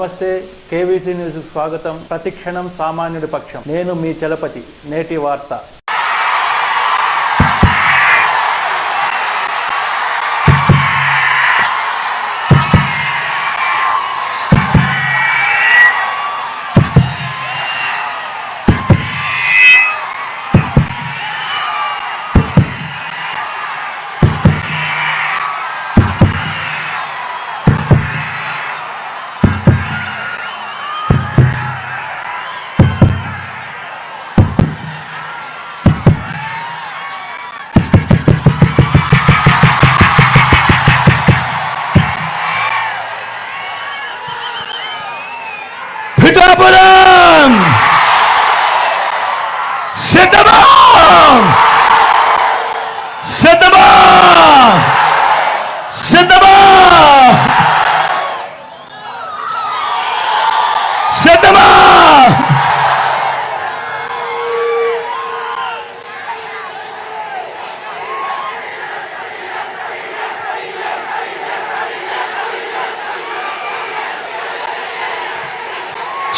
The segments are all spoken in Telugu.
నమస్తే, కేవీసీ న్యూస్ స్వాగతం. ప్రతిక్షణం సామాన్యుడి పక్షం. నేను మీ చలపతి. నేటి వార్త. పిఠాపురం సిద్ధమా సిద్ధమా సిద్ధమా సిద్ధమా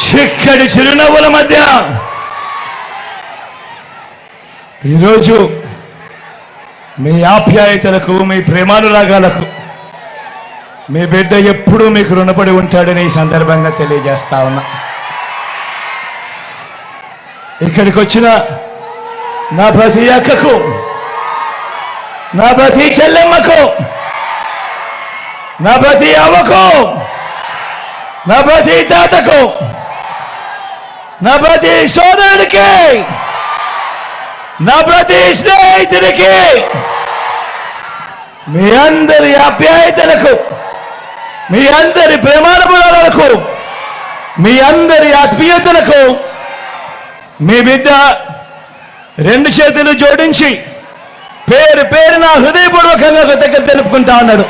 చిక్కడి చిరునవ్వుల మధ్య ఈరోజు మీ ఆప్యాయతలకు, మీ ప్రేమానురాగాలకు మీ బిడ్డ ఎప్పుడూ మీకు రుణపడి ఉంటాడని ఈ సందర్భంగా తెలియజేస్తా ఉన్నా. ఇక్కడికి వచ్చిన నా ప్రతి అక్కకు, నా ప్రతి చెల్లెమ్మకు, నా ప్రతి అవ్వకు, నా ప్రతి తాతకు, నా ప్రతి సోదరుడికి, నా ప్రతి స్నేహితుడికి, మీ అందరి ఆప్యాయతలకు, మీ అందరి ప్రేమానుభవాలకు, మీ అందరి ఆత్మీయతలకు మీ బిడ్డ రెండు చేతులు జోడించి పేరు పేరున హృదయపూర్వకంగా కృతజ్ఞతలు తెలుపుకుంటా ఉన్నాడు.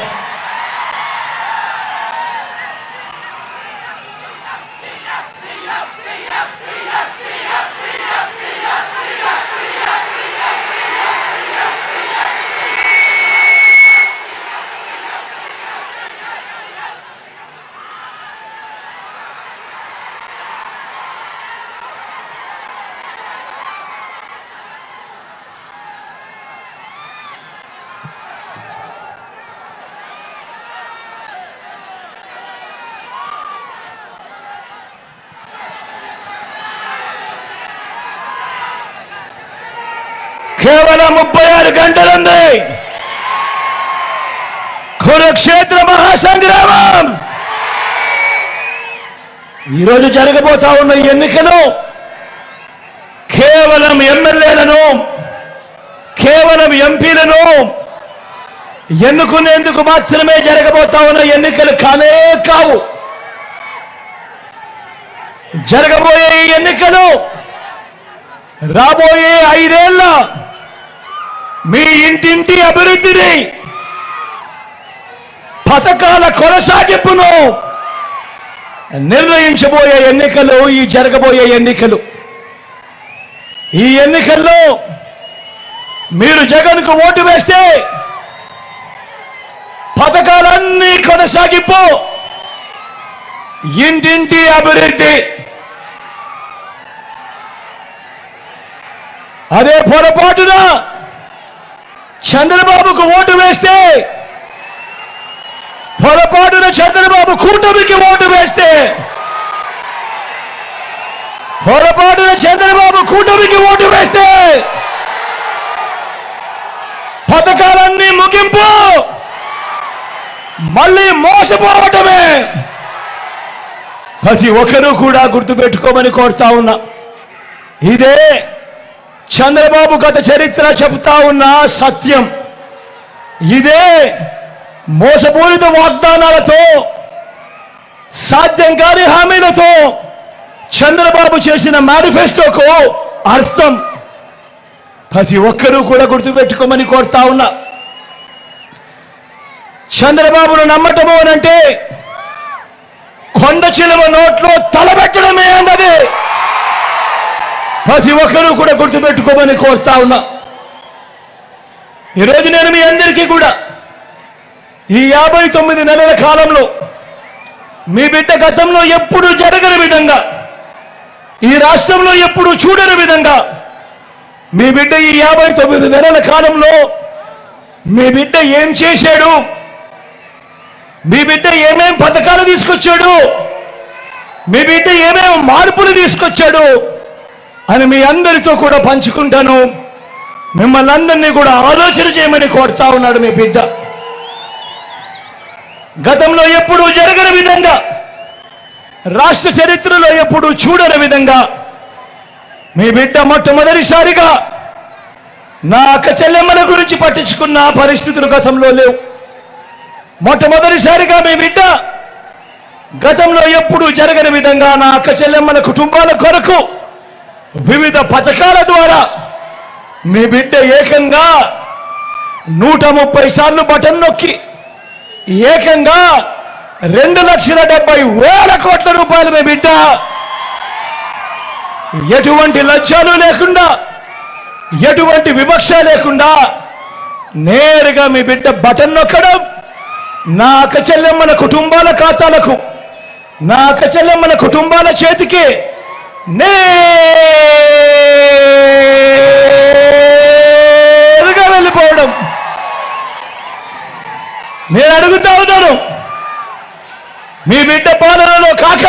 కేవలం 36 గంటలుంది కురుక్షేత్ర మహాసంగ్రామం. ఈరోజు జరగబోతా ఉన్న ఎన్నికలు కేవలం ఎమ్మెల్యేలను, కేవలం ఎంపీలను ఎన్నుకునేందుకు మాత్రమే జరగబోతా ఉన్న ఎన్నికలు కానే కావు. జరగబోయే ఈ ఎన్నికలు రాబోయే 5 ఏళ్ల మీ ఇంటింటి అభివృద్ధిని, పథకాల కొనసాగింపును నిర్ణయించబోయే ఎన్నికలు ఈ జరగబోయే ఎన్నికలు. ఈ ఎన్నికల్లో మీరు జగన్కు ఓటు వేస్తే పథకాలన్నీ కొనసాగింపు, ఇంటింటి అభివృద్ధి. అదే పొరపాటున చంద్రబాబుకు ఓటు వేస్తే, పొరపాటున చంద్రబాబు కూటమికి ఓటు వేస్తే, పొరపాటున చంద్రబాబు కూటమికి ఓటు వేస్తే పథకాలన్నీ ముగింపు, మళ్ళీ మోసపోవటమే. ప్రతి ఒక్కరూ కూడా గుర్తుపెట్టుకోమని కోరుతా ఉన్నా. ఇదే చంద్రబాబు గత చరిత్ర చెబుతా ఉన్న సత్యం. ఇదే మోసపూరిత వాగ్దానాలతో, సాధ్యం కాని హామీలతో చంద్రబాబు చేసిన మేనిఫెస్టోకు అర్థం. ప్రతి ఒక్కరూ కూడా గుర్తుపెట్టుకోమని కోరుతా ఉన్నా. చంద్రబాబును నమ్మటము అనంటే కొండ చిలువ నోట్లో తలబెట్టడమే అన్నది ప్రతి ఒక్కరూ కూడా గుర్తుపెట్టుకోమని కోరుతా ఉన్నా. ఈరోజు నేను మీ అందరికీ కూడా ఈ 59 నెలల కాలంలో మీ బిడ్డ గతంలో ఎప్పుడు జరగని విధంగా, ఈ రాష్ట్రంలో ఎప్పుడు చూడని విధంగా మీ బిడ్డ ఈ 59 నెలల కాలంలో మీ బిడ్డ ఏం చేశాడు, మీ బిడ్డ ఏమేం పథకాలు తీసుకొచ్చాడు, మీ బిడ్డ ఏమేం మార్పులు తీసుకొచ్చాడు అని మీ అందరితో కూడా పంచుకుంటాను. మిమ్మల్ని అందరినీ కూడా ఆలోచన చేయమని కోరుతా ఉన్నాడు మీ బిడ్డ. గతంలో ఎప్పుడూ జరగని విధంగా, రాష్ట్ర చరిత్రలో ఎప్పుడూ చూడని విధంగా మీ బిడ్డ మొట్టమొదటిసారిగా నా అక్క చెల్లెమ్మల గురించి పట్టించుకున్న పరిస్థితులు గతంలో లేవు. మొట్టమొదటిసారిగా మీ బిడ్డ గతంలో ఎప్పుడూ జరగని విధంగా నా అక్క చెల్లెమ్మల కుటుంబాల కొరకు వివిధ పథకాల ద్వారా మీ బిడ్డ ఏకంగా 130 సార్లు బటన్ నొక్కి ఏకంగా 2,70,000 కోట్ల రూపాయలు మీ బిడ్డ ఎటువంటి లజ్జాలు లేకుండా, ఎటువంటి వివక్ష లేకుండా నేరుగా మీ బిడ్డ బటన్ నొక్కడం నా అక్క చెల్లెమ్మల కుటుంబాల ఖాతాలకు, నా అక్క చెల్లెమ్మల కుటుంబాల చేతికి నేరుగా వెళ్ళిపోవడం. నేను అడుగుతా ఉన్నాను, మీ బిడ్డ పాలనలో కాక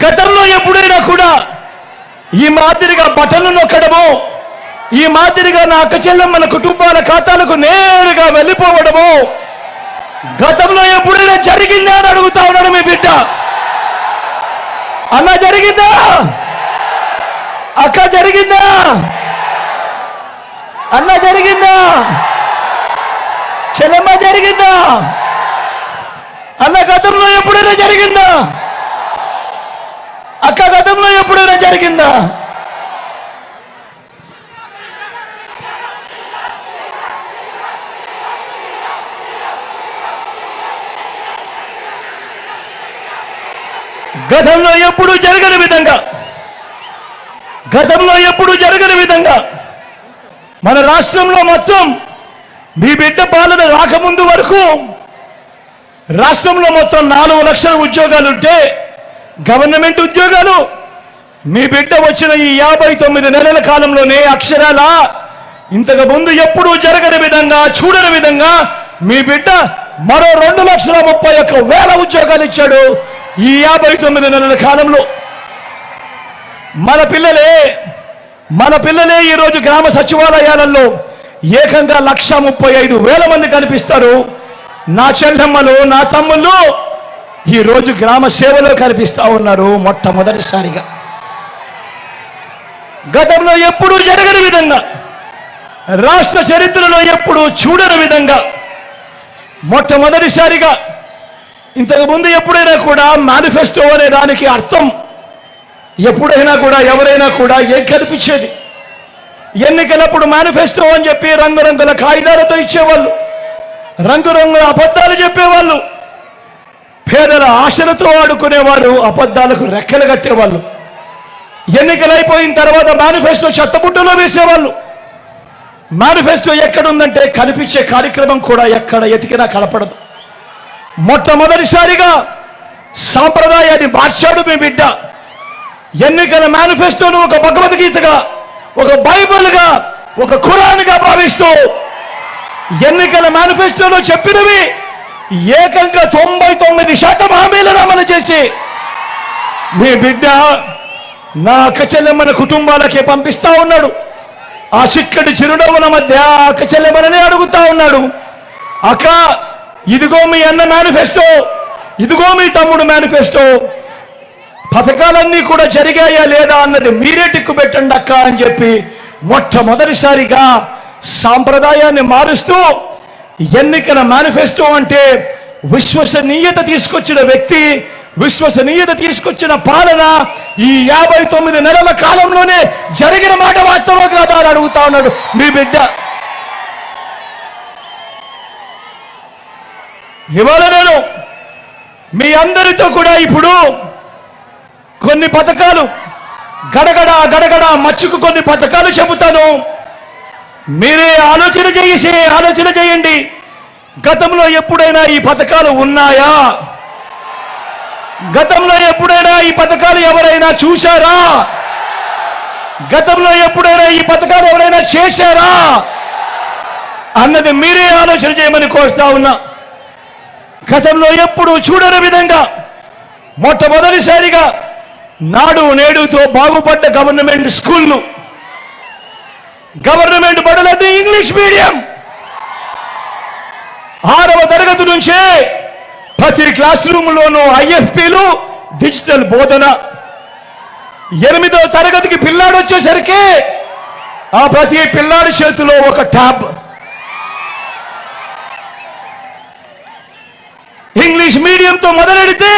గతంలో ఎప్పుడైనా కూడా ఈ మాదిరిగా బటన్లు నొక్కడము, ఈ మాదిరిగా నా అక్క చెల్లెమ్మల కుటుంబాల ఖాతాలకు నేరుగా వెళ్ళిపోవడము గతంలో ఎప్పుడైనా జరిగిందా అని అడుగుతా ఉన్నాడు మీ బిడ్డ. అన్న జరిగిందా? అక్క జరిగిందా? అన్న జరిగిందా? చెల్లెమ్మ జరిగిందా? అన్న గతంలో ఎప్పుడైనా జరిగిందా? అక్క గతంలో ఎప్పుడైనా జరిగిందా? గతంలో ఎప్పుడూ జరగని విధంగా, గతంలో ఎప్పుడూ జరగని విధంగా మన రాష్ట్రంలో మొత్తం మీ బిడ్డ పాలన రాకముందు వరకు రాష్ట్రంలో మొత్తం 4 లక్షల ఉద్యోగాలుంటే, గవర్నమెంట్ ఉద్యోగాలు మీ బిడ్డ వచ్చిన ఈ 59 నెలల కాలంలోనే అక్షరాల ఇంతకు ముందు ఎప్పుడూ జరగని విధంగా, చూడని విధంగా మీ బిడ్డ మరో 2,31,000 ఉద్యోగాలు ఇచ్చాడు ఈ 59 నెలల కాలంలో. మన పిల్లలే ఈరోజు గ్రామ సచివాలయాలలో ఏకంగా 1,35,000 మంది కనిపిస్తారు. నా చెల్లెమ్మలు, నా తమ్ముళ్ళు ఈరోజు గ్రామ సేవలో కనిపిస్తా ఉన్నారు మొట్టమొదటిసారిగా. గతంలో ఎప్పుడూ జరగని విధంగా, రాష్ట్ర చరిత్రలో ఎప్పుడూ చూడని విధంగా మొట్టమొదటిసారిగా, ఇంతకు ముందు ఎప్పుడైనా కూడా మేనిఫెస్టో అనే దానికి అర్థం ఎప్పుడైనా కూడా ఎవరైనా కూడా ఏం కనిపించేది? ఎన్నికలప్పుడు మేనిఫెస్టో అని చెప్పి రంగురంగుల కాగితాలతో ఇచ్చేవాళ్ళు, రంగురంగుల అబద్ధాలు చెప్పేవాళ్ళు, పేదల ఆశలతో ఆడుకునేవారు, అబద్ధాలకు రెక్కలు కట్టేవాళ్ళు. ఎన్నికలైపోయిన తర్వాత మేనిఫెస్టో చెత్తబుట్టలో వేసేవాళ్ళు. మేనిఫెస్టో ఎక్కడుందంటే కనిపించే కార్యక్రమం కూడా ఎక్కడ ఎతికినా కనపడదు. మొట్టమొదటిసారిగా సాంప్రదాయాన్ని మార్చాడు మీ బిడ్డ. ఎన్నికల మేనిఫెస్టోను ఒక భగవద్గీతగా, ఒక బైబిల్గా, ఒక ఖురాన్గా భావిస్తూ ఎన్నికల మేనిఫెస్టోలో చెప్పినవి ఏకంగా 99% హామీలను అమలు చేసి మీ బిడ్డ నా అక్క చెల్లెమ్మల కుటుంబాలకే పంపిస్తా ఉన్నాడు. ఆ చిక్కటి చిరునవ్వుల మధ్య అక్క చెల్లెమ్మలనే అడుగుతా ఉన్నాడు, అక్క ఇదిగో మీ అన్న మేనిఫెస్టో, ఇదిగో మీ తమ్ముడు మేనిఫెస్టో, పథకాలన్నీ కూడా జరిగాయా లేదా అన్నది మీరే టిక్కు పెట్టండి అక్క అని చెప్పి మొట్టమొదటిసారిగా సాంప్రదాయాన్ని మారుస్తూ ఎన్నికల మేనిఫెస్టో అంటే విశ్వసనీయత తీసుకొచ్చిన వ్యక్తి, విశ్వసనీయత తీసుకొచ్చిన పాలన ఈ 59 నెలల కాలంలోనే జరిగిన మాట వాస్తవం కాదా అని అడుగుతా ఉన్నాడు మీ బిడ్డ. ఇవాళ నేను మీ అందరితో కూడా ఇప్పుడు కొన్ని పథకాలు గడగడ మచ్చుకు కొన్ని పథకాలు చెబుతాను. మీరే ఆలోచన చేయండి. గతంలో ఎప్పుడైనా ఈ పథకాలు ఉన్నాయా? గతంలో ఎప్పుడైనా ఈ పథకాలు ఎవరైనా చూశారా? గతంలో ఎప్పుడైనా ఈ పథకాలు ఎవరైనా చేశారా అన్నది మీరే ఆలోచన చేయమని కోరుతా ఉన్నా. గతంలో ఎప్పుడు చూడని విధంగా మొట్టమొదటిసారిగా నాడు నేడుతో బాగుపడ్డ గవర్నమెంట్ స్కూళ్ళు, గవర్నమెంట్ బడులది ఇంగ్లీష్ మీడియం. 6వ తరగతి నుంచే ప్రతి క్లాస్ రూమ్లోనూ ఐఎఫ్పీలు, డిజిటల్ బోధన. 8వ తరగతికి పిల్లాడు వచ్చేసరికి ఆ ప్రతి పిల్లాడి చేతిలో ఒక ట్యాబ్. ఇంగ్లీష్ మీడియంతో మొదలెడితే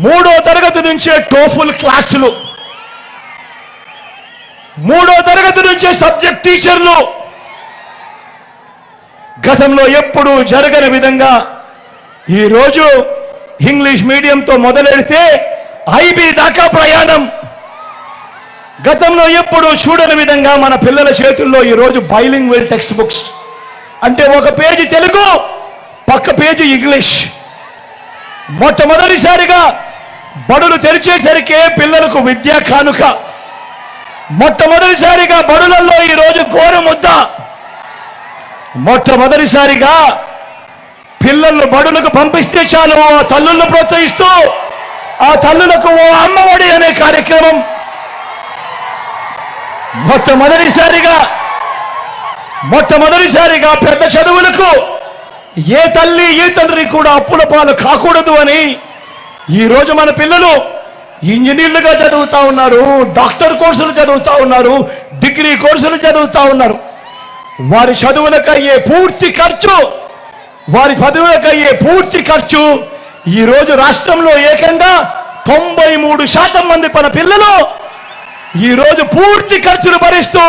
3వ తరగతి నుంచే టోఫుల్ క్లాసులు, 3వ తరగతి నుంచే సబ్జెక్ట్ టీచర్లు. గతంలో ఎప్పుడూ జరగని విధంగా ఈరోజు ఇంగ్లీష్ మీడియంతో మొదలెడితే ఐబీ దాకా ప్రయాణం. గతంలో ఎప్పుడూ చూడని విధంగా మన పిల్లల చేతుల్లో ఈరోజు బైలింగ్వల్ టెక్స్ట్ బుక్స్, అంటే ఒక పేజీ తెలుగు, పక్క పేజీ ఇంగ్లీష్. మొట్టమొదటిసారిగా బడులు తెరిచేసరికే పిల్లలకు విద్యా కానుక. మొట్టమొదటిసారిగా బడులలో ఈరోజు గోరుముద్ద. మొట్టమొదటిసారిగా పిల్లలను బడులకు పంపిస్తే చాలు ఆ తల్లులను ప్రోత్సహిస్తూ ఆ తల్లులకు ఓ అమ్మఒడి అనే కార్యక్రమం. మొట్టమొదటిసారిగా పెద్ద చదువులకు ఏ తల్లి ఏ తండ్రి కూడా అప్పుల పాలు కాకూడదు అని ఈరోజు మన పిల్లలు ఇంజనీర్లుగా చదువుతా ఉన్నారు, డాక్టర్ కోర్సులు చదువుతా ఉన్నారు, డిగ్రీ కోర్సులు చదువుతా ఉన్నారు. వారి చదువులకయ్యే పూర్తి ఖర్చు ఈరోజు రాష్ట్రంలో ఏకంగా 93% మంది మన పిల్లలు ఈరోజు పూర్తి ఖర్చులు భరిస్తూ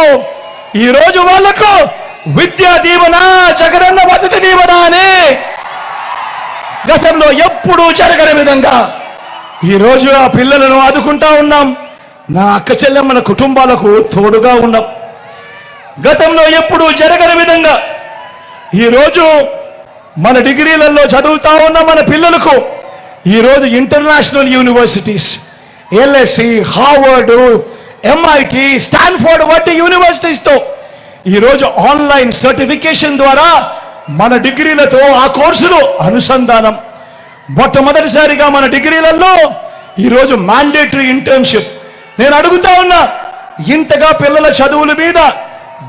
ఈరోజు వాళ్లకు విద్యా దీవెన, జగనన్న వసతి దీవెన అని గతంలో ఎప్పుడూ జరగని విధంగా ఈరోజు ఆ పిల్లలను ఆదుకుంటా ఉన్నాం. నా అక్క చెల్లెమ్మల కుటుంబాలకు తోడుగా ఉన్నాం. గతంలో ఎప్పుడూ జరగని విధంగా ఈరోజు మన డిగ్రీలలో చదువుతా ఉన్న మన పిల్లలకు ఈరోజు international universities, LSC, Harvard, MIT, Stanford వంటి యూనివర్సిటీస్తో ఈరోజు ఆన్లైన్ సర్టిఫికేషన్ ద్వారా మన డిగ్రీలతో ఆ కోర్సులు అనుసంధానం. మొట్టమొదటిసారిగా మన డిగ్రీలలో ఈరోజు మ్యాండేటరీ ఇంటర్న్షిప్. నేను అడుగుతా ఉన్నా, ఇంతగా పిల్లల చదువుల మీద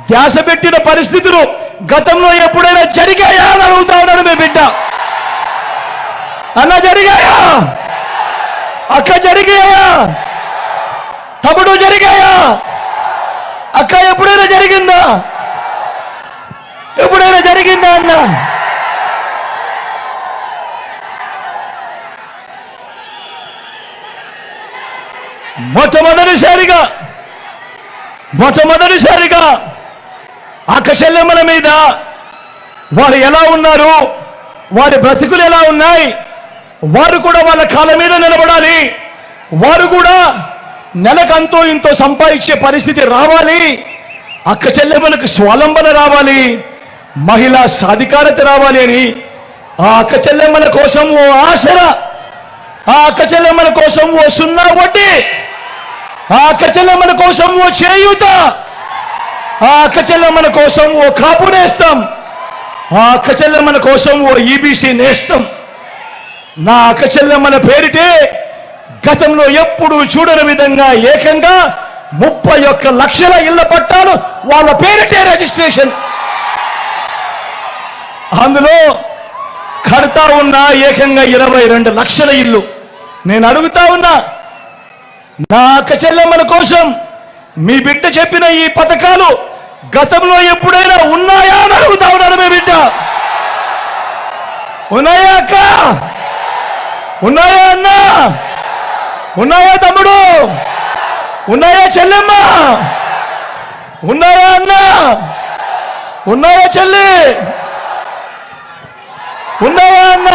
ధ్యాస పెట్టిన పరిస్థితులు గతంలో ఎప్పుడైనా జరిగాయా అని అడుగుతా ఉన్నాడు మీ బిడ్డ. అన్న జరిగాయా? అక్క జరిగాయా? తమ్ముడు జరిగాయా? అక్క ఎప్పుడైనా జరిగిందా? ఎప్పుడైనా జరిగిందా అన్న? మొట్టమొదటిసారిగా అక్క చెల్లెమ్మల మీద వారు ఎలా ఉన్నారు, వారి బ్రతుకులు ఎలా ఉన్నాయి, వారు కూడా వాళ్ళ కాళ్ళ మీద నిలబడాలి, వారు కూడా నెలకంతో ఇంతో సంపాదించే పరిస్థితి రావాలి, అక్క చెల్లెమ్మలకు స్వావలంబన రావాలి, మహిళా సాధికారత రావాలి అని ఆ అక్క చెల్లెమ్మల కోసం ఓ ఆసరా, ఆ అక్క చెల్లెమ్మల కోసం ఓ సున్నా వడ్డీ, ఆ అక్క చెల్లెమ్మల కోసం ఓ చేయూత, ఆ అక్క చెల్లెమ్మల కోసం ఓ కాపు నేస్తం, ఆ అక్క చెల్లెమ్మల కోసం ఓ ఈబీసీ నేస్తం. నా అక్క చెల్లెమ్మల పేరిటే గతంలో ఎప్పుడూ చూడని విధంగా ఏకంగా 31 లక్షల ఇళ్ల పట్టాలు వాళ్ళ పేరిటే రిజిస్ట్రేషన్. అందులో కడతా ఉన్న ఏకంగా 22 లక్షల ఇల్లు. నేను అడుగుతా ఉన్నా, నా అక్క చెల్లెమ్మల కోసం మీ బిడ్డ చెప్పిన ఈ పథకాలు గతంలో ఎప్పుడైనా ఉన్నాయా అని అడుగుతా ఉన్నాడు మీ బిడ్డ. ఉన్నాయా అక్క? ఉన్నాయా అన్న? ఉన్నాయా తమ్ముడు? ఉన్నాయా చెల్లెమ్మ? ఉన్నాయా అన్న? ఉన్నాయా చెల్లి? ఉన్నాయా అన్న?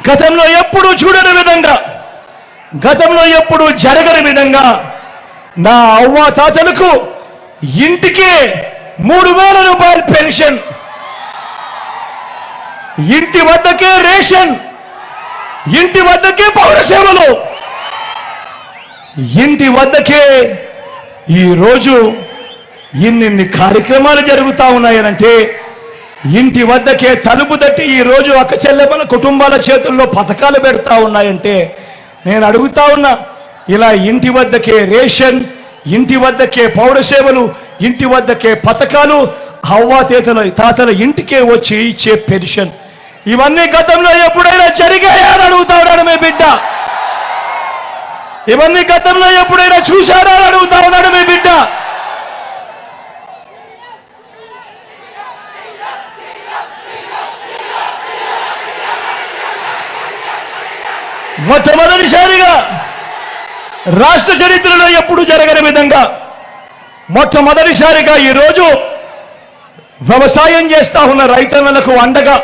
గతంలో ఎప్పుడూ చూడని విధంగా, గతంలో ఎప్పుడూ జరగని విధంగా నా అవ్వ తాతలకు ఇంటికి 3,000 రూపాయల పెన్షన్. ఇంటి వద్దకే రేషన్, ఇంటి వద్దకే పౌర సేవలు, ఇంటి వద్దకే ఈరోజు ఇన్ని కార్యక్రమాలు జరుగుతూ ఉన్నాయనంటే, ఇంటి వద్దకే తలుపు తట్టి ఈరోజు అక్క చెల్లెమ్మల కుటుంబాల చేతుల్లో పథకాలు పెడతా ఉన్నాయంటే, నేను అడుగుతా ఉన్నా, ఇలా ఇంటి వద్దకే రేషన్, ఇంటి వద్దకే పౌర సేవలు, ఇంటి వద్దకే పథకాలు, తాతల ఇంటికే వచ్చి ఇచ్చే పెన్షన్, ఇవన్నీ గతంలో ఎప్పుడైనా జరిగాయా అని అడుగుతా ఉన్నాడు మీ బిడ్డ. ఇవన్నీ గతంలో ఎప్పుడైనా చూశారా అని అడుగుతా ఉన్నాడు మీ బిడ్డ. మొట్టమొదటిసారిగా రాష్ట్ర చరిత్రలో ఎప్పుడు జరగని విధంగా మొట్టమొదటిసారిగా ఈరోజు వ్యవసాయం చేస్తా ఉన్న రైతన్నలకు అండగా,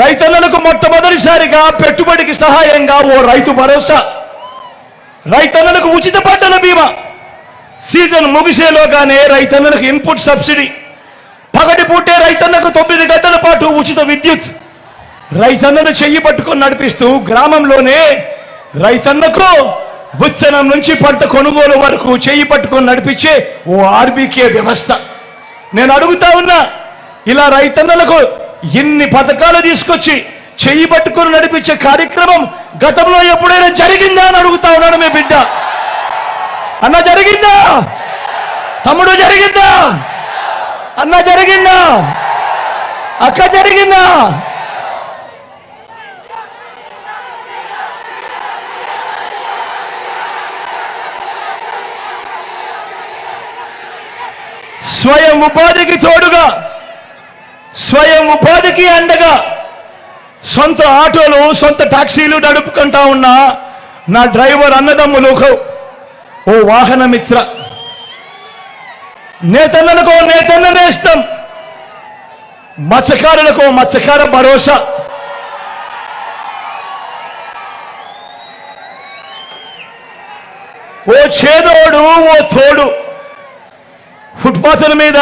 రైతన్నలకు మొట్టమొదటిసారిగా పెట్టుబడికి సహాయంగా ఓ రైతు భరోసా, రైతన్నలకు ఉచిత పంటల బీమా, సీజన్ ముగిసేలోగానే రైతన్నలకు ఇన్పుట్ సబ్సిడీ, పగటి పూటే రైతన్నకు 9 గంటల పాటు ఉచిత విద్యుత్, రైతన్నను చెయ్యి పట్టుకొని నడిపిస్తూ గ్రామంలోనే రైతన్నకు విత్తనం నుంచి పంట కొనుగోలు వరకు చెయ్యి పట్టుకొని నడిపించే ఓ ఆర్బీకే వ్యవస్థ. నేను అడుగుతా ఉన్నా, ఇలా రైతన్నలకు ఇన్ని పథకాలు తీసుకొచ్చి చెయ్యి పట్టుకొని నడిపించే కార్యక్రమం గతంలో ఎప్పుడైనా జరిగిందా అని అడుగుతా ఉన్నాడు మీ బిడ్డ. అన్న జరిగిందా? తమ్ముడు జరిగిందా? అన్న జరిగిందా? అక్క జరిగిందా? స్వయం ఉపాధికి తోడుగా, స్వయం ఉపాధికి అండగా సొంత ఆటోలు, సొంత టాక్సీలు నడుపుకుంటా ఉన్న నా డ్రైవర్ అన్నదమ్ములకు ఓ వాహన మిత్ర, నేతన్నలకు నేతన్న నేస్తం, మత్స్యకారులకు మత్స్యకార భరోసా, ఓ చేదోడు ఓ తోడు. ఫుట్పాత్ల మీద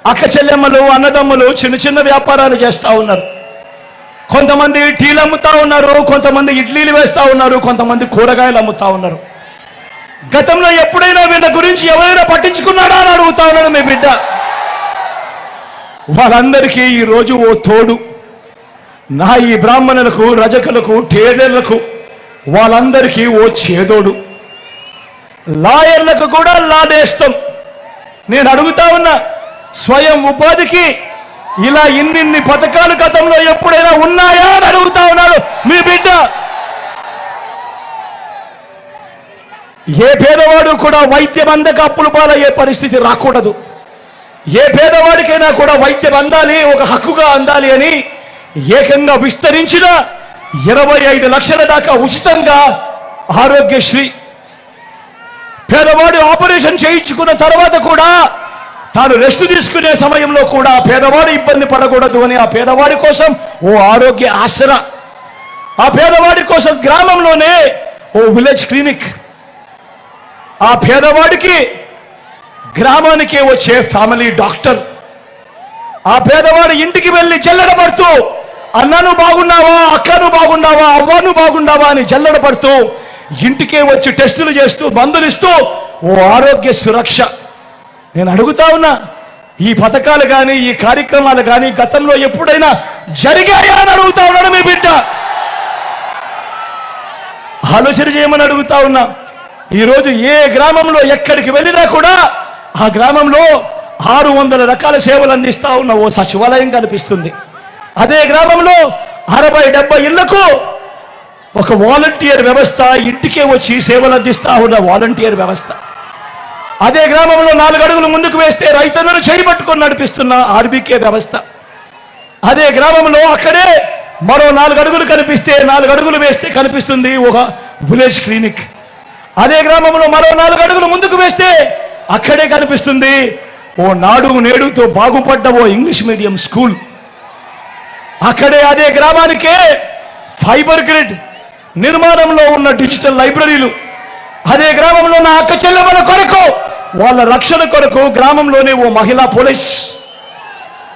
అక్క చెల్లెమ్మలు, అన్నదమ్ములు చిన్న చిన్న వ్యాపారాలు చేస్తూ ఉన్నారు. కొంతమంది టీలు అమ్ముతా ఉన్నారు, కొంతమంది ఇడ్లీలు వేస్తూ ఉన్నారు, కొంతమంది కూరగాయలు అమ్ముతా ఉన్నారు. గతంలో ఎప్పుడైనా వీళ్ళ గురించి ఎవరైనా పట్టించుకున్నాడా అని అడుగుతా ఉన్నాడు మీ బిడ్డ. వాళ్ళందరికీ ఈరోజు ఓ తోడు. నా ఈ బ్రాహ్మణులకు, రజకులకు, టేలర్లకు వాళ్ళందరికీ ఓ చేదోడు. లాయర్లకు కూడా లాదేస్తాం. నేను అడుగుతా ఉన్నా, స్వయం ఉపాధికి ఇలా ఇన్ని పథకాలు గతంలో ఎప్పుడైనా ఉన్నాయా అని అడుగుతా ఉన్నాడు మీ బిడ్డ. ఏ పేదవాడు కూడా వైద్యం అందక అప్పుల పాలయ్యే పరిస్థితి రాకూడదు. ఏ పేదవాడికైనా కూడా వైద్యం అందాలి, ఒక హక్కుగా అందాలి అని ఏకంగా విస్తరించిన 25 లక్షల దాకా ఉచితంగా ఆరోగ్యశ్రీ. పేదవాడు ఆపరేషన్ చేయించుకున్న తర్వాత కూడా తాను రెస్ట్ తీసుకునే సమయంలో కూడా పేదవాడు ఇబ్బంది పడకూడదు అని ఆ పేదవాడి కోసం ఓ ఆరోగ్య ఆసరా, ఆ పేదవాడి కోసం గ్రామంలోనే ఓ విలేజ్ క్లినిక్, ఆ పేదవాడికి గ్రామానికే వచ్చే ఫ్యామిలీ డాక్టర్, ఆ పేదవాడి ఇంటికి వెళ్ళి జల్లెడపడుతూ అన్నను బాగున్నావా, అక్కను బాగున్నావా, అవ్వను బాగున్నావా అని జల్లెడపడుతూ ఇంటికే వచ్చి టెస్టులు చేస్తూ మందులు ఇస్తూ ఓ ఆరోగ్య సురక్ష. నేను అడుగుతా ఉన్నా, ఈ పథకాలు కానీ ఈ కార్యక్రమాలు కానీ గతంలో ఎప్పుడైనా జరిగాయా అని అడుగుతా ఉన్నాడు మీ బిడ్డ. ఆలోచన చేయమని అడుగుతా ఉన్నా. ఈరోజు ఏ గ్రామంలో ఎక్కడికి వెళ్ళినా కూడా ఆ గ్రామంలో 600 రకాల సేవలు అందిస్తా ఉన్న ఓ సచివాలయం కనిపిస్తుంది. అదే గ్రామంలో 60-70 ఇళ్లకు ఒక వాలంటీర్ వ్యవస్థ, ఇంటికే వచ్చి సేవలు అందిస్తా ఉన్న వాలంటీర్ వ్యవస్థ. అదే గ్రామంలో 4 అడుగులు ముందుకు వేస్తే రైతులను చేపట్టుకొని నడిపిస్తున్న ఆర్బీకే వ్యవస్థ. అదే గ్రామంలో అక్కడే మరో 4 అడుగులు కనిపిస్తే 4 అడుగులు వేస్తే కనిపిస్తుంది ఒక విలేజ్ క్లినిక్. అదే గ్రామంలో మరో 4 అడుగులు ముందుకు వేస్తే అక్కడే కనిపిస్తుంది ఓ నాడు నేడుతో బాగుపడ్డ ఓ ఇంగ్లీష్ మీడియం స్కూల్. అక్కడే అదే గ్రామానికే ఫైబర్ గ్రిడ్ నిర్మాణంలో ఉన్న డిజిటల్ లైబ్రరీలు. అదే గ్రామంలో నా అక్క చెల్లెమ్మల కొరకు, వాళ్ళ రక్షణ కొరకు గ్రామంలోనే ఓ మహిళా పోలీస్.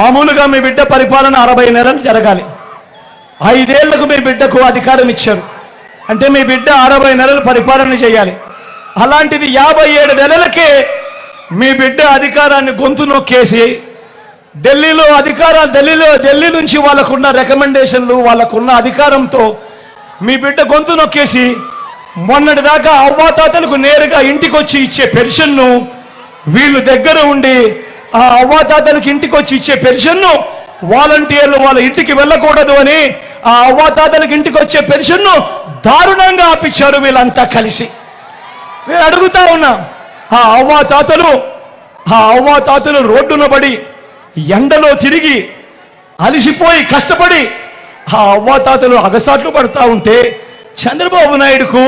మామూలుగా మీ బిడ్డ పరిపాలన 60 నెలలు జరగాలి. 5 ఏళ్లకు మీ బిడ్డకు అధికారం ఇచ్చారు అంటే మీ బిడ్డ 60 నెలలు పరిపాలన చేయాలి. అలాంటిది 57 నెలలకే మీ బిడ్డ అధికారాన్ని గొంతు నొక్కేసి ఢిల్లీ నుంచి వాళ్ళకున్న రికమెండేషన్లు, వాళ్ళకున్న అధికారంతో మీ బిడ్డ గొంతు నొక్కేసి మొన్నటిదాకా అవ్వాతాతలకు నేరుగా ఇంటికి వచ్చి ఇచ్చే పెన్షన్ను వీళ్ళు దగ్గర ఉండి ఆ అవ్వాతాతలకు ఇంటికి వచ్చి ఇచ్చే పెన్షన్ను వాలంటీర్లు వాళ్ళ ఇంటికి వెళ్ళకూడదు అని ఆ అవ్వాతాతలకు ఇంటికి వచ్చే పెన్షన్ను దారుణంగా ఆపించారు వీళ్ళంతా కలిసి. నేను అడుగుతా ఉన్నా, ఆ అవ్వాతాతలు రోడ్డున పడి ఎండలో తిరిగి అలిసిపోయి కష్టపడి ఆ అవ్వాతాతలు అగసాట్లు పడతా ఉంటే చంద్రబాబు నాయుడుకు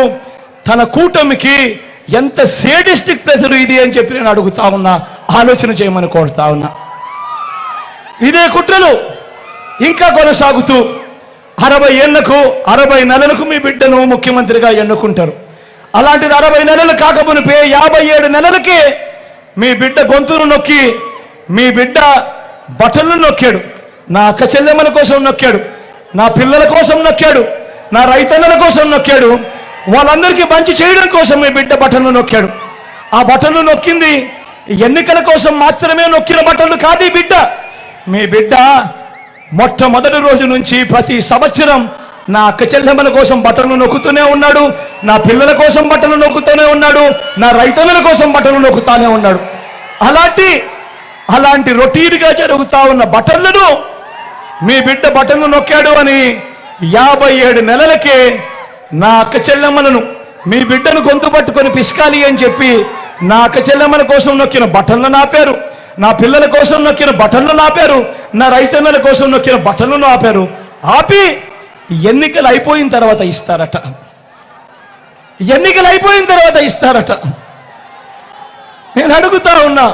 తన కూటమికి ఎంత సేడిస్టిక్ ప్రెజర్ ఇది అని చెప్పి నేను అడుగుతా ఉన్నా, ఆలోచన చేయమని కోరుతా ఉన్నా. ఇదే కుట్రలు ఇంకా కొనసాగుతూ 60 నెలలకు మీ బిడ్డను ముఖ్యమంత్రిగా ఎన్నుకుంటారు. అలాంటిది 60 నెలలు కాకమునిపే 57 నెలలకే మీ బిడ్డ గొంతును నొక్కి మీ బిడ్డ బట్టలను నొక్కాడు. నా అక్క చెల్లెమ్మల కోసం నొక్కాడు, నా పిల్లల కోసం నొక్కాడు, నా రైతన్నల కోసం నొక్కాడు, వాళ్ళందరికీ మంచి చేయడం కోసం మీ బిడ్డ బట్టలను నొక్కాడు. ఆ బట్టలను నొక్కింది ఎన్నికల కోసం మాత్రమే నొక్కిన బట్టలు కాదు. ఈ బిడ్డ, మీ బిడ్డ మొట్టమొదటి రోజు నుంచి ప్రతి సంవత్సరం నా అక్క చెల్లెమ్మల కోసం బట్టలు నొక్కుతూనే ఉన్నాడు, నా పిల్లల కోసం బట్టలు నొక్కుతూనే ఉన్నాడు, నా రైతన్నల కోసం బట్టలు నొక్కుతానే ఉన్నాడు. అలాంటి రొటీన్గా జరుగుతా ఉన్న బట్టలను మీ బిడ్డ బట్టలు నొక్కాడు అని 57 నెలలకే నా అక్క చెల్లెమ్మలను మీ బిడ్డను గొంతు పట్టుకొని పిసకాలి అని చెప్పి నా అక్క చెల్లెమ్మల కోసం నొక్కిన బట్టలను నాపారు, నా పిల్లల కోసం నొక్కిన బట్టలను నాపారు, నా రైతన్నల కోసం నొక్కిన బట్టలను ఆపారు. ఆపి ఎన్నికలు అయిపోయిన తర్వాత ఇస్తారట. నేను అడుగుతా ఉన్నా,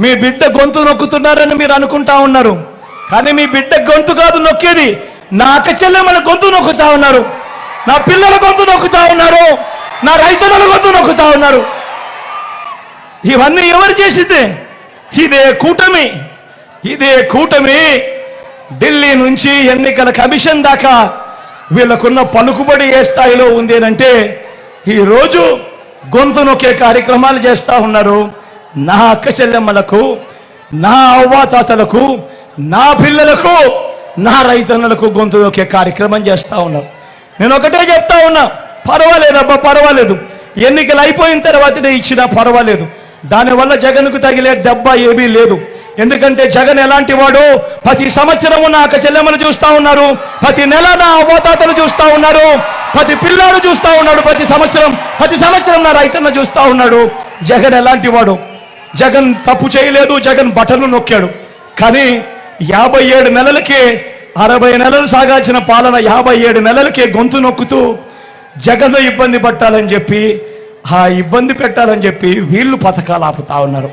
మీ బిడ్డ గొంతు నొక్కుతున్నారని మీరు అనుకుంటా ఉన్నారు, కానీ మీ బిడ్డ గొంతు కాదు నొక్కేది, నా అక్క చెల్లెమ్మల గొంతు నొక్కుతా ఉన్నారు, నా పిల్లల గొంతు నొక్కుతా ఉన్నారు, నా రైతన్నల గొంతు నొక్కుతా ఉన్నారు. ఇవన్నీ ఎవరు చేసిందే? ఇదే కూటమి ఢిల్లీ నుంచి ఎన్నికల కమిషన్ దాకా వీళ్ళకున్న పలుకుబడి ఏ స్థాయిలో ఉందేనంటే ఈరోజు గొంతు నొక్కే కార్యక్రమాలు చేస్తా ఉన్నారు. నా అక్క చెల్లెమ్మలకు, నా అవ్వాతాతలకు, నా పిల్లలకు, నా రైతన్నలకు గొంతు నొక్కే కార్యక్రమం చేస్తా ఉన్నారు. నేను ఒకటే చెప్తా ఉన్నా, పర్వాలేదు, ఎన్నికలు అయిపోయిన తర్వాతనే ఇచ్చినా పర్వాలేదు, దానివల్ల జగన్కు తగిలే దెబ్బ ఏమీ లేదు. ఎందుకంటే జగన్ ఎలాంటి వాడు, ప్రతి సంవత్సరము నా అక్క చెల్లెమ్మను చూస్తా ఉన్నారు, ప్రతి నెల నా అవ్వాతాతలు చూస్తా ఉన్నారు, ప్రతి పిల్లాడు చూస్తా ఉన్నాడు, ప్రతి సంవత్సరం నా రైతన్న చూస్తా ఉన్నాడు. జగన్ ఎలాంటి వాడు? జగన్ తప్పు చేయలేదు, జగన్ బటన్లు నొక్కాడు. కానీ 57 నెలలకే 60 నెలలు సాగాల్సిన పాలన 57 నెలలకే గొంతు నొక్కుతూ జగన్ ఇబ్బంది పెట్టాలని చెప్పి వీళ్ళు పథకాలు ఆపుతా ఉన్నారు.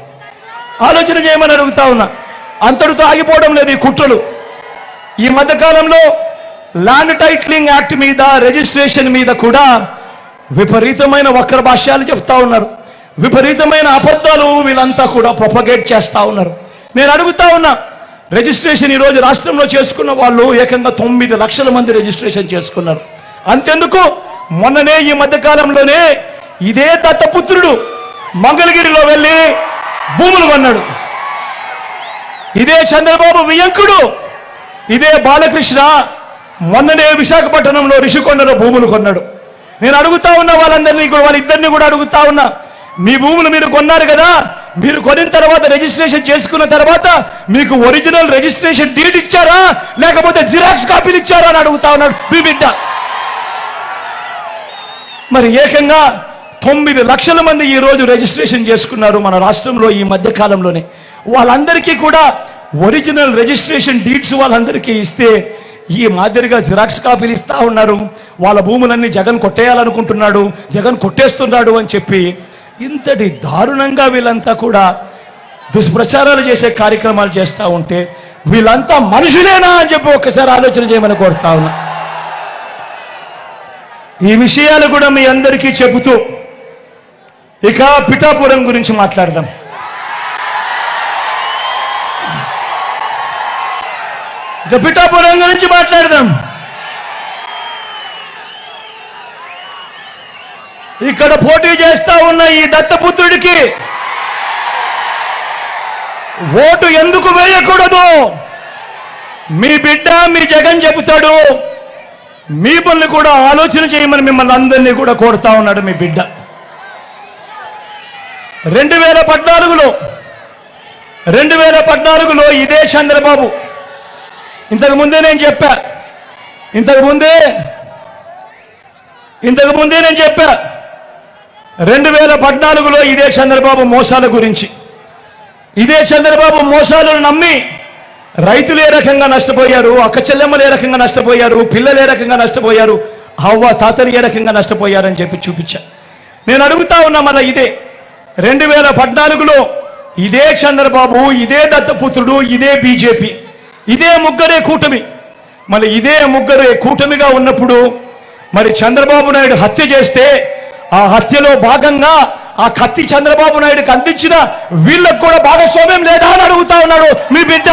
ఆలోచన చేయమని అడుగుతా ఉన్నా. అంతటితో ఆగిపోవడం లేదు ఈ కుట్రలు. ఈ మధ్యకాలంలో ల్యాండ్ టైటిలింగ్ యాక్ట్ మీద, రిజిస్ట్రేషన్ మీద కూడా విపరీతమైన వక్ర భాష్యాలు చెప్తా ఉన్నారు, విపరీతమైన అబద్ధాలు వీళ్ళంతా కూడా ప్రొపగేట్ చేస్తా ఉన్నారు. నేను అడుగుతా ఉన్నా, రిజిస్ట్రేషన్ ఈరోజు రాష్ట్రంలో చేసుకున్న వాళ్ళు ఏకంగా 9 లక్షల మంది రిజిస్ట్రేషన్ చేసుకున్నారు. అంతెందుకు, మొన్ననే ఈ మధ్యకాలంలోనే ఇదే దత్తపుత్రుడు మంగళగిరిలో వెళ్ళి భూములు కొన్నాడు. ఇదే చంద్రబాబు వియంకుడు, ఇదే బాలకృష్ణ మొన్ననే విశాఖపట్నంలో రిషికొండలో భూములు కొన్నాడు. నేను అడుగుతా ఉన్నా వాళ్ళిద్దరినీ కూడా అడుగుతా ఉన్నా, మీ భూములు మీరు కొన్నారు కదా, మీరు కొనిన తర్వాత రిజిస్ట్రేషన్ చేసుకున్న తర్వాత మీకు ఒరిజినల్ రిజిస్ట్రేషన్ డీడ్ ఇచ్చారా, లేకపోతే జిరాక్స్ కాపీలు ఇచ్చారా అని అడుగుతా ఉన్నాడు మీ బిడ్డ. మరి ఏకంగా 9 లక్షల మంది ఈ రోజు రిజిస్ట్రేషన్ చేసుకున్నారు మన రాష్ట్రంలో ఈ మధ్య కాలంలోనే. వాళ్ళందరికీ కూడా ఒరిజినల్ రిజిస్ట్రేషన్ డీడ్స్ వాళ్ళందరికీ ఇస్తే ఈ మాదిరిగా జిరాక్స్ కాపీలు ఇస్తా ఉన్నారు. వాళ్ళ భూములన్నీ జగన్ కొట్టేయాలనుకుంటున్నాడు, జగన్ కొట్టేస్తున్నాడు అని చెప్పి ఇంతటి దారుణంగా వీళ్ళంతా కూడా దుష్ప్రచారాలు చేసే కార్యక్రమాలు చేస్తూ ఉంటే వీళ్ళంతా మనుషులేనా అని చెప్పి ఒక్కసారి ఆలోచన చేయమని కోరుతా ఉన్నా. ఈ విషయాలు కూడా మీ అందరికీ చెబుతూ ఇక పిఠాపురం గురించి మాట్లాడదాం. ఇక పిఠాపురం గురించి మాట్లాడదాం. ఇక్కడ పోటీ చేస్తా ఉన్న ఈ దత్తపుత్రుడికి ఓటు ఎందుకు వేయకూడదు? మీ బిడ్డ మీ జగన్ చెబుతాడు. మీ పనులు కూడా ఆలోచన చేయమని మిమ్మల్ని అందరినీ కూడా కోరుతా ఉన్నాడు మీ బిడ్డ. 2014లో ఇదే చంద్రబాబు, ఇంతకు ముందే నేను చెప్పా 2014లో ఇదే చంద్రబాబు మోసాల గురించి. ఇదే చంద్రబాబు మోసాలను నమ్మి రైతులు ఏ రకంగా నష్టపోయారు, అక్క చెల్లెమ్మలు ఏ రకంగా నష్టపోయారు, పిల్లలు ఏ రకంగా నష్టపోయారు, అవ్వ తాతలు ఏ రకంగా నష్టపోయారని చెప్పి చూపించా. నేను అడుగుతా ఉన్నా, మళ్ళీ ఇదే 2014లో ఇదే చంద్రబాబు, ఇదే దత్తపుత్రుడు, ఇదే బీజేపీ, ఇదే ముగ్గురే కూటమి. మళ్ళీ ఇదే ముగ్గురే కూటమిగా ఉన్నప్పుడు మరి చంద్రబాబు నాయుడు హత్య చేస్తే ఆ హత్యలో భాగంగా ఆ కత్తి చంద్రబాబు నాయుడుకి అందించిన వీళ్ళకు కూడా భాగస్వామ్యం లేదా అని అడుగుతా ఉన్నాడు మీ బిడ్డ.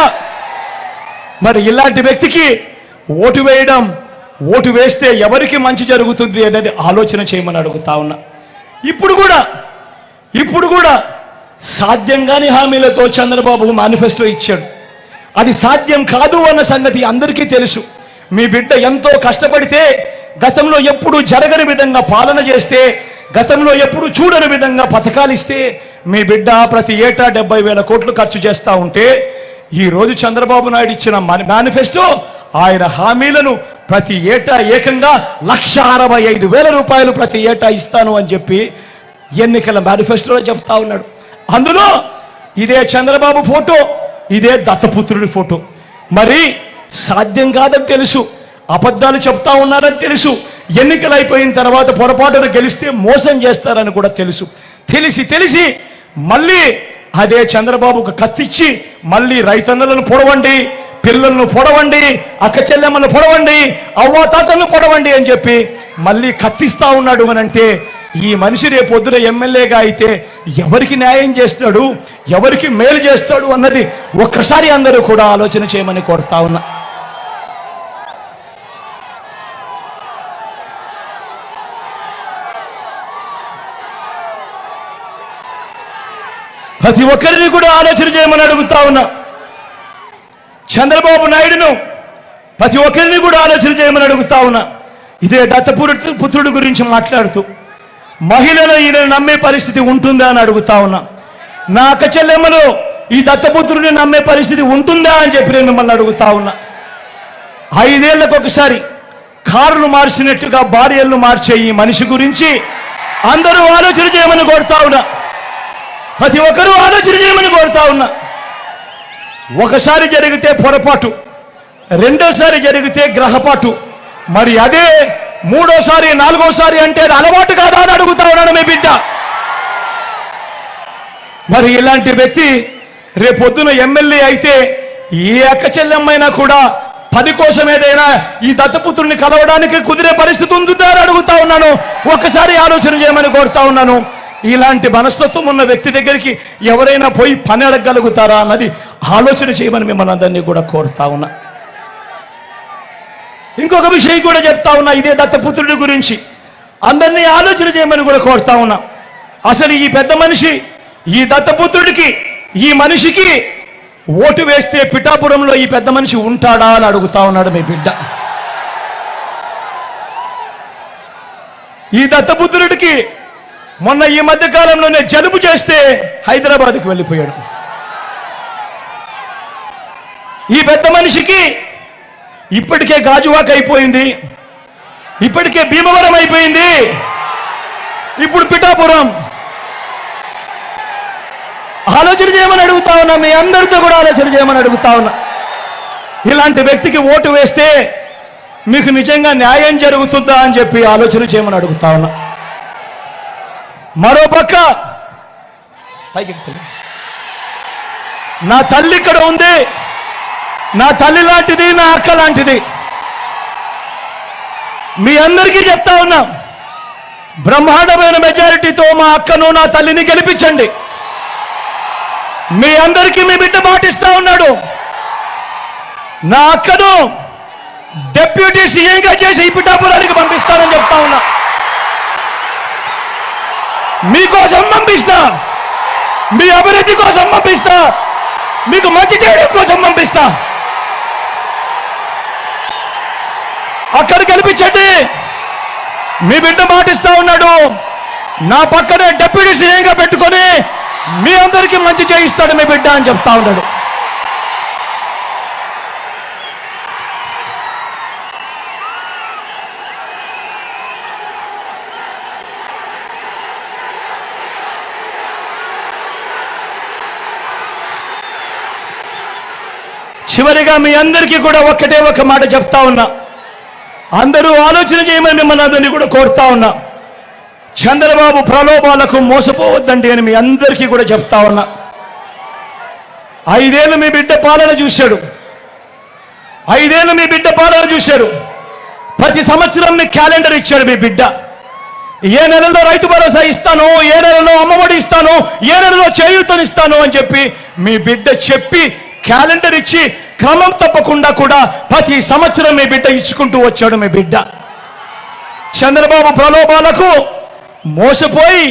మరి ఇలాంటి వ్యక్తికి ఓటు వేస్తే ఎవరికి మంచి జరుగుతుంది అనేది ఆలోచన చేయమని అడుగుతా ఉన్నా. ఇప్పుడు కూడా సాధ్యం కాని హామీలతో చంద్రబాబు మేనిఫెస్టో ఇచ్చాడు. అది సాధ్యం కాదు అన్న సంగతి అందరికీ తెలుసు. మీ బిడ్డ ఎంతో కష్టపడితే, గతంలో ఎప్పుడు జరగని విధంగా పాలన చేస్తే, గతంలో ఎప్పుడు చూడని విధంగా పథకాలు ఇస్తే మీ బిడ్డ ప్రతి ఏటా 70,000 కోట్లు ఖర్చు చేస్తా ఉంటే, ఈ రోజు చంద్రబాబు నాయుడు ఇచ్చిన మేనిఫెస్టో ఆయన హామీలను ప్రతి ఏటా ఏకంగా 1,65,000 రూపాయలు ప్రతి ఏటా ఇస్తాను అని చెప్పి ఎన్నికల మేనిఫెస్టోలో చెప్తా ఉన్నాడు. అందులో ఇదే చంద్రబాబు ఫోటో, ఇదే దత్తపుత్రుడి ఫోటో. మరి సాధ్యం కాదని తెలుసు, అబద్ధాలు చెప్తా ఉన్నారని తెలుసు, ఎన్నికలు అయిపోయిన తర్వాత పొరపాటున గెలిస్తే మోసం చేస్తారని కూడా తెలుసు. తెలిసి మళ్ళీ అదే చంద్రబాబుకు కత్తిచ్చి మళ్ళీ రైతన్నలను పొడవండి, పిల్లలను పొడవండి, అక్క చెల్లెమ్మలను పొడవండి, అవ్వాతాతలను పొడవండి అని చెప్పి మళ్ళీ కత్తిస్తా ఉన్నాడు అనంటే, ఈ మనిషి రేపొద్దున ఎమ్మెల్యేగా అయితే ఎవరికి న్యాయం చేస్తాడు, ఎవరికి మేలు చేస్తాడు అన్నది ఒక్కసారి అందరూ కూడా ఆలోచన చేయమని కోరుతా ఉన్నా. ప్రతి ఒక్కరిని కూడా ఆలోచన చేయమని అడుగుతా ఉన్నా. చంద్రబాబు నాయుడును ప్రతి ఒక్కరిని కూడా ఆలోచన చేయమని అడుగుతా ఉన్నా. ఇదే దత్తపుత్రుడి గురించి మాట్లాడుతూ మహిళలు ఈయన నమ్మే పరిస్థితి ఉంటుందా అని అడుగుతా ఉన్నా. నా అక్క చెల్లెమ్మలు ఈ దత్తపుత్రుడిని నమ్మే పరిస్థితి ఉంటుందా అని చెప్పి నేను మిమ్మల్ని అడుగుతా ఉన్నా. 5 ఏళ్లకు ఒకసారి కారును మార్చినట్టుగా భార్యలను మార్చే ఈ మనిషి గురించి అందరూ ఆలోచన చేయమని కోరుతా ఉన్నా. ప్రతి ఒక్కరూ ఆలోచన చేయమని కోరుతా ఉన్నా. ఒకసారి జరిగితే పొరపాటు, రెండోసారి జరిగితే గ్రహపాటు, మరి అదే మూడోసారి నాలుగోసారి అంటే అది అలవాటు కాదా అని అడుగుతా ఉన్నాను మీ బిడ్డ. మరి ఇలాంటి వ్యక్తి రేపొద్దున ఎమ్మెల్యే అయితే ఏ అక్క చెల్లెమ్మైనా కూడా 10 కోసం ఏదైనా ఈ దత్తపుత్రుని కలవడానికి కుదిరే పరిస్థితి ఉంటుందా అని అడుగుతా ఉన్నాను. ఒక్కసారి ఆలోచన చేయమని కోరుతా ఉన్నాను. ఇలాంటి మనస్తత్వం ఉన్న వ్యక్తి దగ్గరికి ఎవరైనా పోయి పని అడగగలుగుతారా అన్నది ఆలోచన చేయమని మిమ్మల్ని అందరినీ కూడా కోరుతా ఉన్నా. ఇంకొక విషయం కూడా చెప్తా ఉన్నా, ఇదే దత్తపుత్రుడి గురించి అందరినీ ఆలోచన చేయమని కూడా కోరుతా ఉన్నా. అసలు ఈ పెద్ద మనిషి, ఈ దత్తపుత్రుడికి, ఈ మనిషికి ఓటు వేస్తే పిఠాపురంలో ఈ పెద్ద మనిషి ఉంటాడా అని అడుగుతా ఉన్నాడు మీ బిడ్డ. ఈ దత్తపుత్రుడికి మొన్న ఈ మధ్య కాలంలోనే జలుబు చేస్తే హైదరాబాద్కి వెళ్ళిపోయాడు. ఈ పెద్ద మనిషికి ఇప్పటికే గాజువాక అయిపోయింది, ఇప్పటికే భీమవరం అయిపోయింది, ఇప్పుడు పిఠాపురం. ఆలోచన చేయమని అడుగుతా ఉన్నా, మీ అందరితో కూడా ఆలోచన చేయమని అడుగుతా ఉన్నా. ఇలాంటి వ్యక్తికి ఓటు వేస్తే మీకు నిజంగా న్యాయం జరుగుతుందా అని చెప్పి ఆలోచన చేయమని అడుగుతా ఉన్నా. మరోపక్క నా తల్లి ఇక్కడ ఉంది, నా తల్లి లాంటిది, నా అక్క లాంటిది. మీ అందరికీ చెప్తా ఉన్నా, బ్రహ్మాండమైన మెజారిటీతో మా అక్కను, నా తల్లిని గెలిపించండి. మీ అందరికీ మీ బిడ్డ మాటిస్తా ఉన్నాడు. నా అక్కను డిప్యూటీ సీఎంగా చేసి ఈ పిఠాపురానికి పంపిస్తానని చెప్తా ఉన్నా. మీకోసం పంపిస్తా, మీ అభివృద్ధి కోసం పంపిస్తా, మీకు మంచి చేయడం కోసం పంపిస్తా. అక్కడ గెలిపించండి. మీ బిడ్డ మాటిస్తా ఉన్నాడు, నా పక్కనే డిప్యూటీ సీఎంగా పెట్టుకొని మీ అందరికీ మంచి చేయిస్తాడు మీ బిడ్డ అని చెప్తా ఉన్నాడు. చివరిగా మీ అందరికీ కూడా ఒక్కటే ఒక్క మాట చెప్తా ఉన్నా. అందరూ ఆలోచన చేయమని మిమ్మల్ని అందరినీ కూడా కోరుతా ఉన్నా. చంద్రబాబు ప్రలోభాలకు మోసపోవద్దండి అని మీ అందరికీ కూడా చెప్తా ఉన్నా. 5 ఏళ్ళు మీ బిడ్డ పాలన చూశాడు. 5 ఏళ్ళు మీ బిడ్డ పాలన చూశారు. ప్రతి సంవత్సరం మీ క్యాలెండర్ ఇచ్చాడు మీ బిడ్డ. ఏ నెలలో రైతు భరోసా ఇస్తాను, ఏ నెలలో అమ్మఒడి ఇస్తాను, ఏ నెలలో చేయూతనిస్తాను అని చెప్పి మీ బిడ్డ చెప్పి క్యాలెండర్ ఇచ్చి క్రమం తప్పకుండా కూడా ప్రతి సంవత్సరం మీ బిడ్డ ఇచ్చుకుంటూ వచ్చాడు మీ బిడ్డ. చంద్రబాబు ప్రలోభాలకు మోసపోయి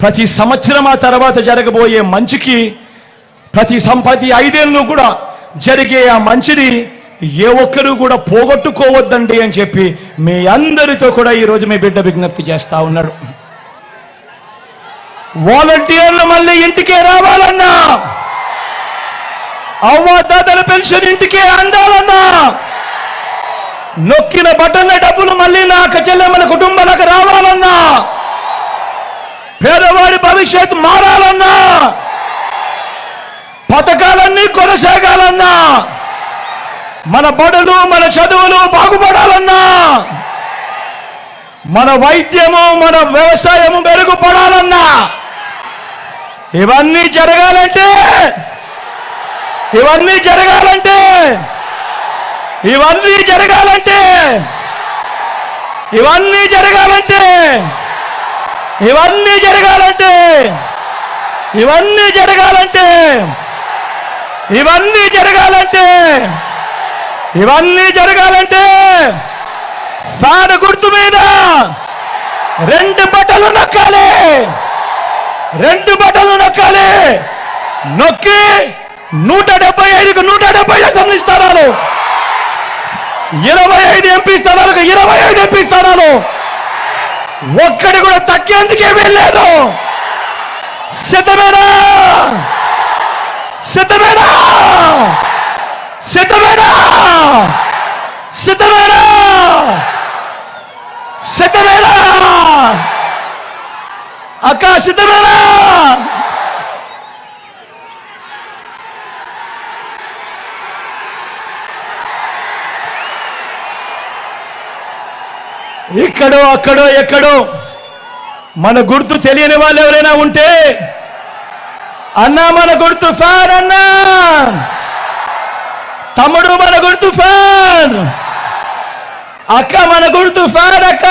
ప్రతి సంవత్సరం ఆ తర్వాత జరగబోయే మంచికి ప్రతి 5 ఏళ్ళు కూడా జరిగే ఆ మంచిని ఏ ఒక్కరూ కూడా పోగొట్టుకోవద్దండి అని చెప్పి మీ అందరితో కూడా ఈరోజు మీ బిడ్డ విజ్ఞప్తి చేస్తా ఉన్నాడు. వాలంటీర్లు మళ్ళీ ఇంటికే రావాలన్నా, అవ్వాతాతల పెన్షన్ ఇంటికే అందాలన్నా, నొక్కిన బటన్ల డబ్బులు మళ్ళీ నా చెల్లెమ్మల కుటుంబాలకు రావాలన్నా, పేదవాడి భవిష్యత్ మారాలన్నా, పథకాలన్నీ కొనసాగాలన్నా, మన బడులు మన చదువులు బాగుపడాలన్నా, మన వైద్యము మన వ్యవసాయము మెరుగుపడాలన్నా, ఇవన్నీ జరగాలంటే ఇవన్నీ జరగాలంటే ఇవన్నీ జరగాలంటే ఇవన్నీ జరగాలంటే ఇవన్నీ జరగాలంటే ఇవన్నీ జరగాలంటే ఇవన్నీ జరగాలంటే ఇవన్నీ జరగాలంటే ఫ్యాన్ గుర్తు మీద 2 బటన్లు నొక్కాలి. 2 బటన్లు నొక్కాలి. నొక్కి 175కు 170 అసెంబ్లీ స్థానాలు, 25 ఎంపీ స్థానాలకు 25 ఎంపీ స్థానాలు, ఒక్కడి కూడా తగ్గేందుకే వెళ్ళలేదు. సిద్ధమేనా? సిద్ధమేనా? సిద్ధమేనా? సిద్ధమేనా? సిద్ధమేనా? అక్క సిద్ధమేనా? ఇక్కడో అక్కడో ఎక్కడో మన గుర్తు తెలియని వాళ్ళు ఎవరైనా ఉంటే, అన్నా మన గుర్తు ఫ్యాన్, అన్నా తమ్ముడు మన గుర్తు ఫ్యాన్, అక్క మన గుర్తు ఫ్యాన్, అక్క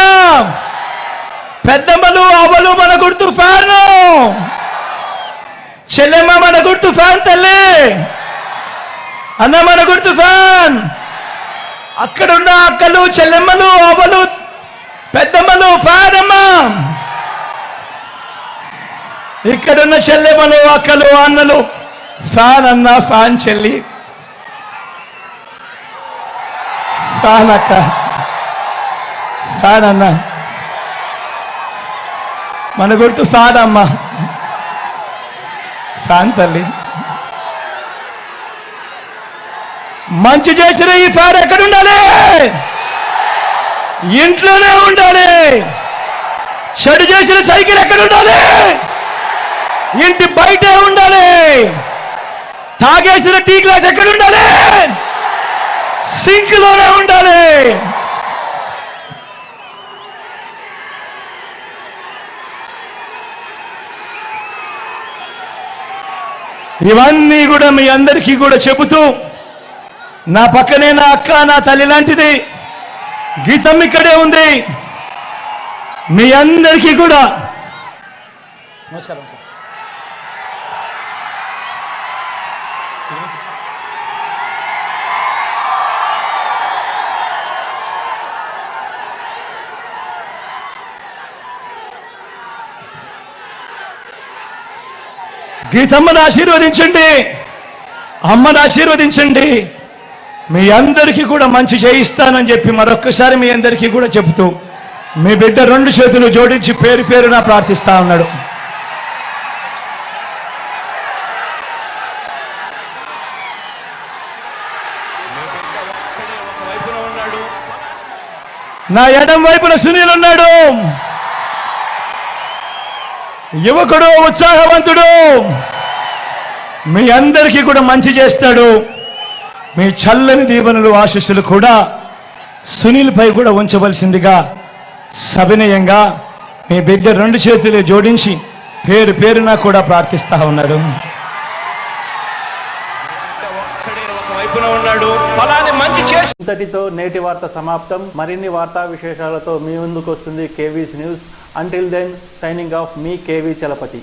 పెద్దమ్మలు అవ్వలు మన గుర్తు ఫ్యాను, చెల్లెమ్మ మన గుర్తు ఫ్యాన్, తల్లి అన్న మన గుర్తు ఫ్యాన్, అక్కడున్న అక్కలు చెల్లెమ్మలు అవ్వలు పెద్దమ్మలు ఫ్యాన్ అమ్మా, ఇక్కడున్న చెల్లెమ్మలు అక్కలు అన్నలు ఫ్యాన్ అన్న, ఫ్యాన్ చెల్లి, ఫ్యాన్ అక్క, ఫ్యాన్ అన్న మన గుర్తు ఫ్యాన్ అమ్మ, ఫ్యాన్ తల్లి. మంచి చేసిన ఈ ఫ్యాన్ ఎక్కడుండాలి? ఇంట్లోనే ఉండాలి. చెడు చేసిన సైకిల్ ఎక్కడుండాలి? ఇంటి బయటే ఉండాలి. తాగేసిన టీ గ్లాస్ ఎక్కడుండాలి? సింక్ లోనే ఉండాలి. ఇవన్నీ కూడా మీ అందరికీ కూడా చెబుతూ, నా పక్కనే నా అక్క నా తల్లి లాంటిది గీతం ఇక్కడే ఉంది. మీ అందరికీ కూడా నమస్కారం సార్. గీతమ్మను ఆశీర్వదించండి, అమ్మను ఆశీర్వదించండి. మీ అందరికీ కూడా మంచి చేయిస్తానని చెప్పి మరొక్కసారి మీ అందరికీ కూడా చెబుతూ మీ బిడ్డ 2 చేతులు జోడించి పేరు పేరున ప్రార్థిస్తా ఉన్నాడు. నా ఎడం వైపున సునీల్ ఉన్నాడు, యువకుడు, ఉత్సాహవంతుడు. మీ అందరికీ కూడా మంచి చేస్తాడు. మీ చల్లని దీవెనలు, ఆశీస్సులు కూడా సునీల్ పై కూడా ఉంచవలసిందిగా సవినయంగా మీ బిడ్డ 2 చేతులు జోడించి పేరు పేరున కూడా ప్రార్థిస్తా ఉన్నాడు. ఇంతటితో నేటి వార్త సమాప్తం. మరిన్ని వార్తా విశేషాలతో మీ ముందుకు వస్తుంది KV's news. Until then, signing off మీ కేవీ చలపతి.